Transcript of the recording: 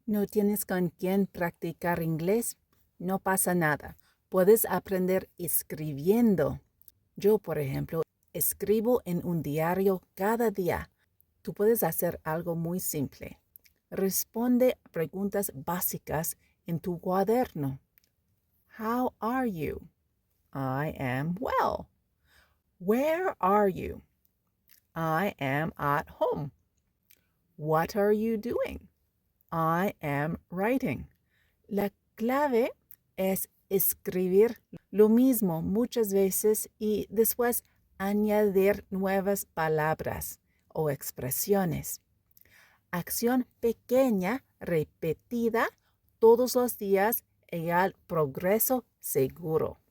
¿No tienes con quién practicar inglés? No pasa nada. Puedes aprender escribiendo. Yo, por ejemplo, escribo en un diario cada día. Tú puedes hacer algo muy simple. Responde a preguntas básicas en tu cuaderno. How are you? I am well. Where are you? I am at home. What are you doing? I am writing. La clave es escribir lo mismo muchas veces y después añadir nuevas palabras o expresiones. Acción pequeña repetida todos los días igual progreso seguro.